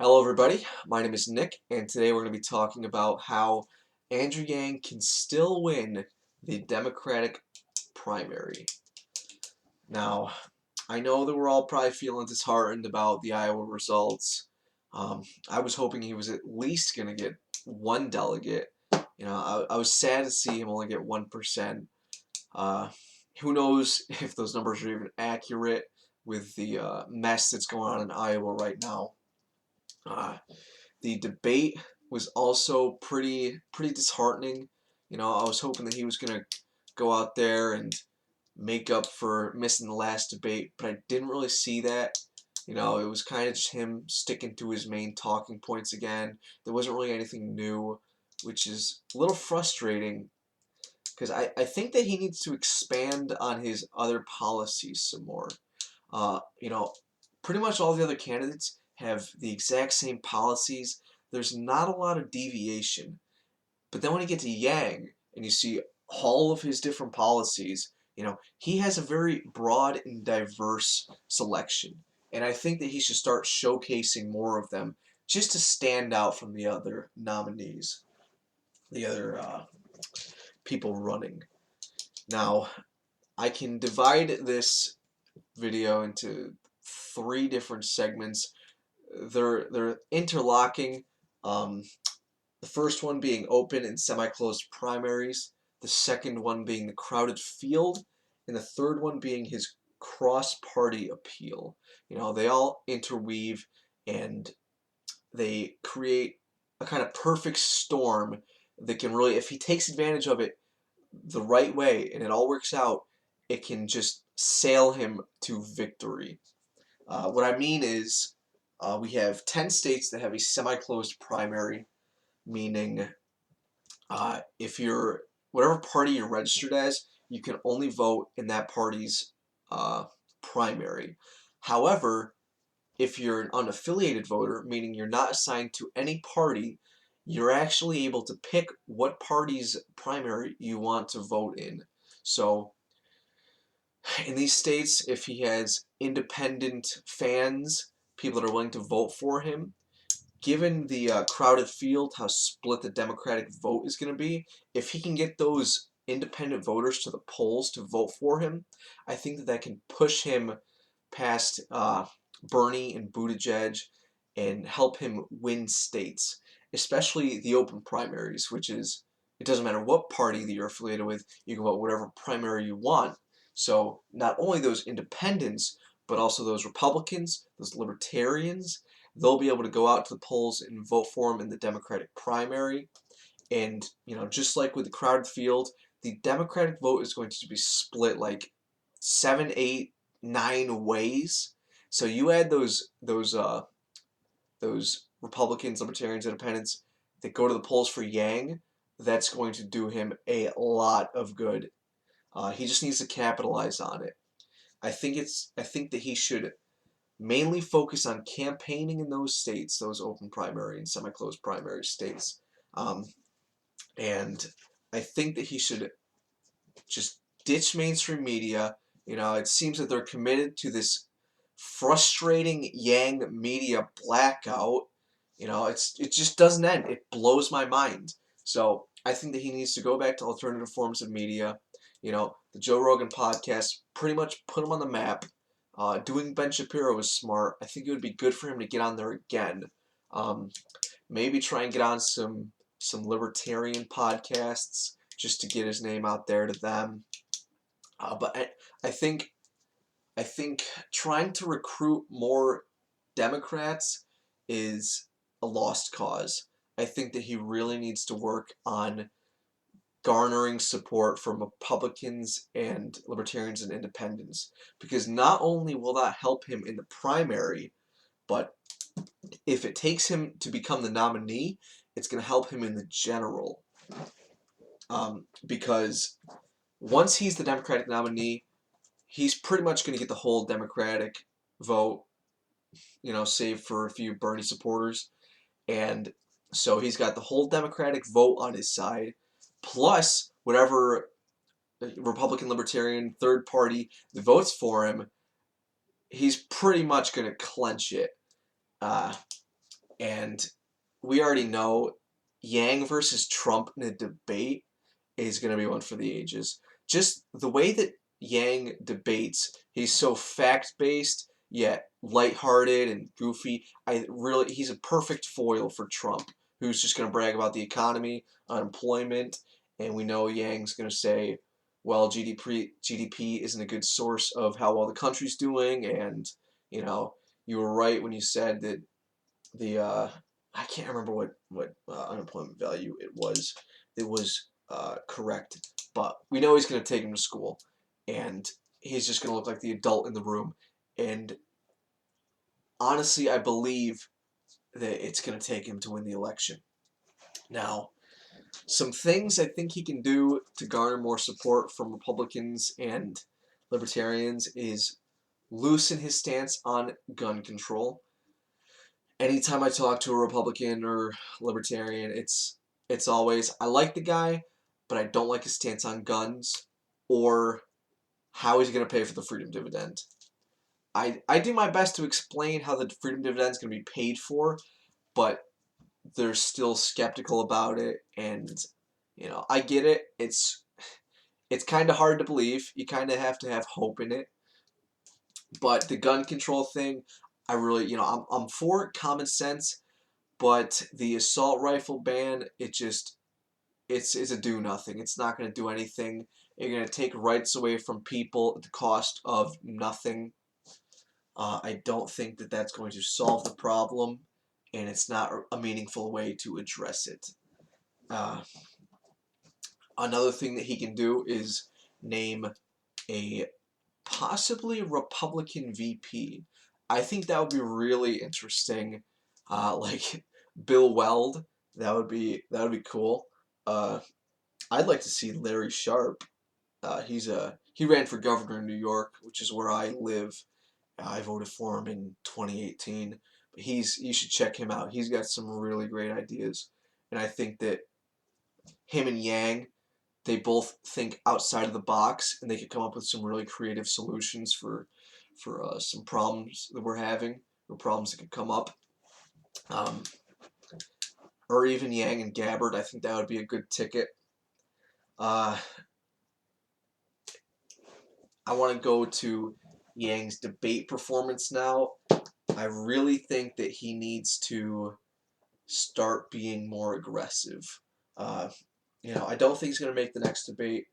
Hello everybody, my name is Nick, and today we're going to be talking about how Andrew Yang can still win the Democratic primary. Now, I know that we're all probably feeling disheartened about the Iowa results. I was hoping he was at least going to get one delegate. I was sad to see him only get 1%. Uh, who knows if those numbers are even accurate with the mess that's going on in Iowa right now. Uh, The debate was also pretty disheartening. I was hoping that he was gonna go out there and make up for missing the last debate, but I didn't really see that. It was kind of just him sticking to his main talking points again. There wasn't really anything new, which is a little frustrating because I think that he needs to expand on his other policies some more. Uh, you know, Pretty much all the other candidates have the exact same policies. There's not a lot of deviation. But then when you get to Yang and you see all of his different policies, he has a very broad and diverse selection. And I think that he should start showcasing more of them just to stand out from the other nominees, the other people running. Now, I can divide this video into three different segments. They're interlocking. Um, the first one being open and semi-closed primaries, the second one being the crowded field, and the third one being his cross-party appeal. They all interweave and they create a kind of perfect storm that can really, if he takes advantage of it the right way and it all works out, it can just sail him to victory. What I mean is, we have 10 states that have a semi-closed primary, meaning if you're whatever party you're registered as, you can only vote in that party's primary. However, if you're an unaffiliated voter, meaning you're not assigned to any party, you're actually able to pick what party's primary you want to vote in. So, in these states, if he has independent fans, people that are willing to vote for him, given the crowded field, how split the Democratic vote is going to be, if he can get those independent voters to the polls to vote for him, I think that that can push him past Bernie and Buttigieg and help him win states, especially the open primaries, which is, it doesn't matter what party that you're affiliated with, you can vote whatever primary you want. So not only those independents, but also those Republicans, those Libertarians, they'll be able to go out to the polls and vote for him in the Democratic primary. And, just like with the crowded field, the Democratic vote is going to be split like 7, 8, 9 ways. So you add those Republicans, Libertarians, Independents that go to the polls for Yang, that's going to do him a lot of good. He just needs to capitalize on it. I think that he should mainly focus on campaigning in those states, those open primary and semi-closed primary states. Um, and I think that he should just ditch mainstream media. It seems that they're committed to this frustrating Yang media blackout. It just doesn't end. It blows my mind. So I think that he needs to go back to alternative forms of media. The Joe Rogan podcast pretty much put him on the map. Doing Ben Shapiro was smart. I think it would be good for him to get on there again. Um, Maybe try and get on some libertarian podcasts just to get his name out there to them. But I think I think trying to recruit more Democrats is a lost cause. I think that he really needs to work on garnering support from Republicans and Libertarians and Independents, because not only will that help him in the primary, but if it takes him to become the nominee, it's going to help him in the general. Because once he's the Democratic nominee, he's pretty much going to get the whole Democratic vote, save for a few Bernie supporters. And so he's got the whole Democratic vote on his side, plus whatever Republican, Libertarian, third party that votes for him, he's pretty much going to clench it. Uh, And we already know Yang versus Trump in a debate is going to be one for the ages. Just the way that Yang debates, he's so fact-based yet lighthearted and goofy. He's a perfect foil for Trump, who's just going to brag about the economy, unemployment, and we know Yang's going to say, well, GDP isn't a good source of how well the country's doing, and you know, you were right when you said that the I can't remember what unemployment value it was. It was correct, but we know he's going to take him to school, and he's just going to look like the adult in the room. And honestly, I believe that it's going to take him to win the election. Now, some things I think he can do to garner more support from Republicans and Libertarians is loosen his stance on gun control. Anytime I talk to a Republican or Libertarian, it's always, I like the guy, but I don't like his stance on guns or how he's going to pay for the freedom dividend. I do my best to explain how the freedom dividend is going to be paid for, but they're still skeptical about it, and I get it. It's kind of hard to believe. You kind of have to have hope in it. But the gun control thing, I really, I'm for common sense, but the assault rifle ban, it's a do nothing. It's not going to do anything. You're going to take rights away from people at the cost of nothing. I don't think that that's going to solve the problem, and it's not a meaningful way to address it. Uh, Another thing that he can do is name a possibly Republican VP. I think that would be really interesting. Like Bill Weld, that would be cool. Uh, I'd like to see Larry Sharpe. He ran for governor in New York, which is where I live. I voted for him in 2018. But you should check him out. He's got some really great ideas, and I think that him and Yang, they both think outside of the box, and they could come up with some really creative solutions for some problems that we're having, or problems that could come up. Um, or even Yang and Gabbard, I think that would be a good ticket. Uh, I want to go to Yang's debate performance now. I really think that he needs to start being more aggressive. Uh, I don't think he's going to make the next debate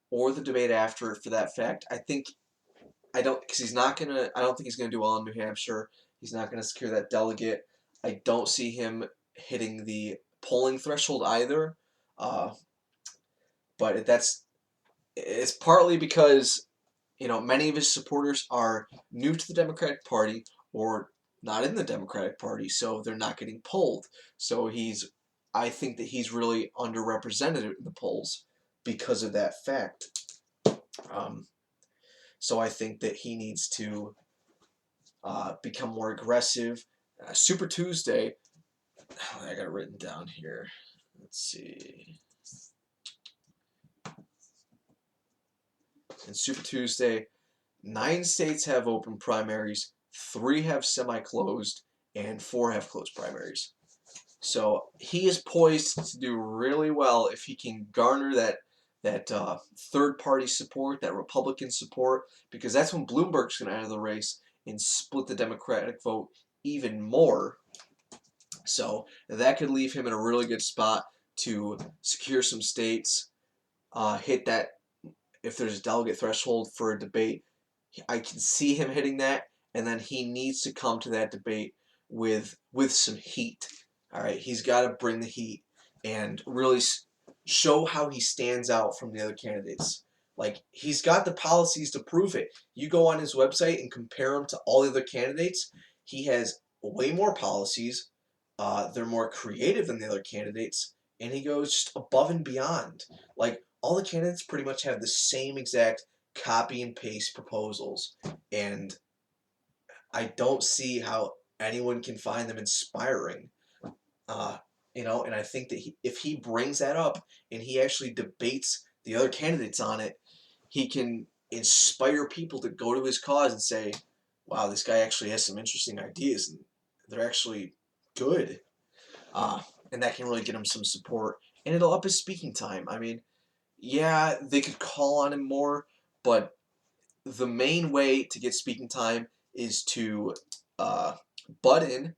or the debate after for that fact. Because he's not gonna. I don't think he's gonna do well in New Hampshire. He's not gonna secure that delegate. I don't see him hitting the polling threshold either. Uh, but it's partly because many of his supporters are new to the Democratic Party or not in the Democratic Party, so they're not getting polled. So I think that he's really underrepresented in the polls because of that fact. Um, so I think that he needs to become more aggressive. Super Tuesday, I got it written down here. Let's see. In Super Tuesday, 9 states have open primaries, 3 have semi-closed, and 4 have closed primaries. So he is poised to do really well if he can garner that third-party support, that Republican support, because that's when Bloomberg's going to enter the race and split the Democratic vote even more. So that could leave him in a really good spot to secure some states, hit that, if there's a delegate threshold for a debate, I can see him hitting that, and then he needs to come to that debate with some heat. All right, he's got to bring the heat and really show how he stands out from the other candidates. Like, he's got the policies to prove it. You go on his website and compare him to all the other candidates, he has way more policies. They're more creative than the other candidates, and he goes just above and beyond. Like, all the candidates pretty much have the same exact copy and paste proposals, and I don't see how anyone can find them inspiring. And I think that if he brings that up and he actually debates the other candidates on it, he can inspire people to go to his cause and say, wow, this guy actually has some interesting ideas, and they're actually good. And that can really get him some support, and it'll up his speaking time. I mean, yeah, they could call on him more, but the main way to get speaking time is to uh, butt in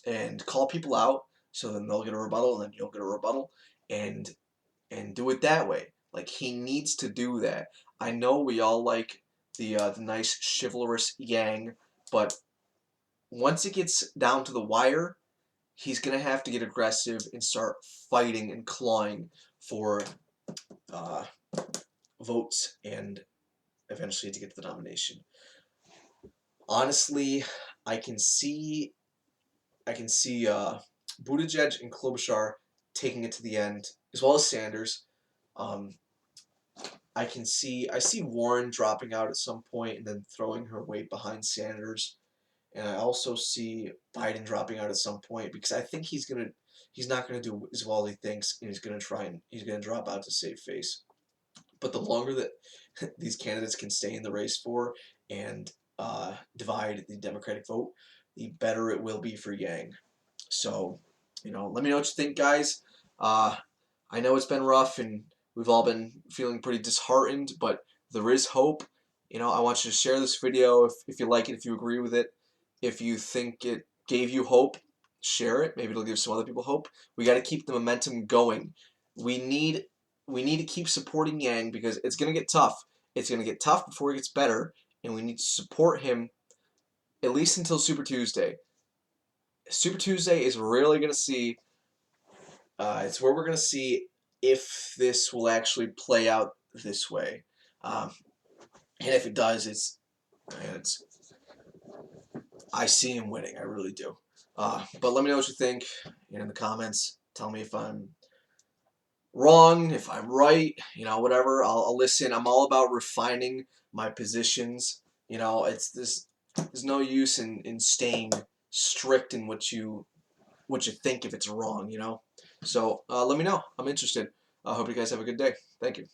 and call people out, so then they'll get a rebuttal, and then you'll get a rebuttal, and do it that way. Like, he needs to do that. I know we all like the nice chivalrous Yang, but once it gets down to the wire, he's gonna have to get aggressive and start fighting and clawing for uh, votes and eventually to get to the nomination. Honestly, I can see Buttigieg and Klobuchar taking it to the end, as well as Sanders. Um, I see Warren dropping out at some point and then throwing her weight behind Sanders, and I also see Biden dropping out at some point because I think he's not gonna do as well as he thinks, and he's gonna drop out to save face. But the longer that these candidates can stay in the race for and divide the Democratic vote, the better it will be for Yang. So, let me know what you think, guys. I know it's been rough and we've all been feeling pretty disheartened, but there is hope. I want you to share this video if you like it, if you agree with it, if you think it gave you hope, share it. Maybe it'll give some other people hope. We got to keep the momentum going. We need to keep supporting Yang because it's going to get tough. It's going to get tough before it gets better, and we need to support him at least until Super Tuesday. Super Tuesday is really going to see, it's where we're going to see if this will actually play out this way. And if it does, I see him winning. I really do. But let me know what you think in the comments. Tell me if I'm wrong, if I'm right, whatever. I'll listen. I'm all about refining my positions. There's no use in staying strict in what you think if it's wrong. So let me know. I'm interested. I hope you guys have a good day. Thank you.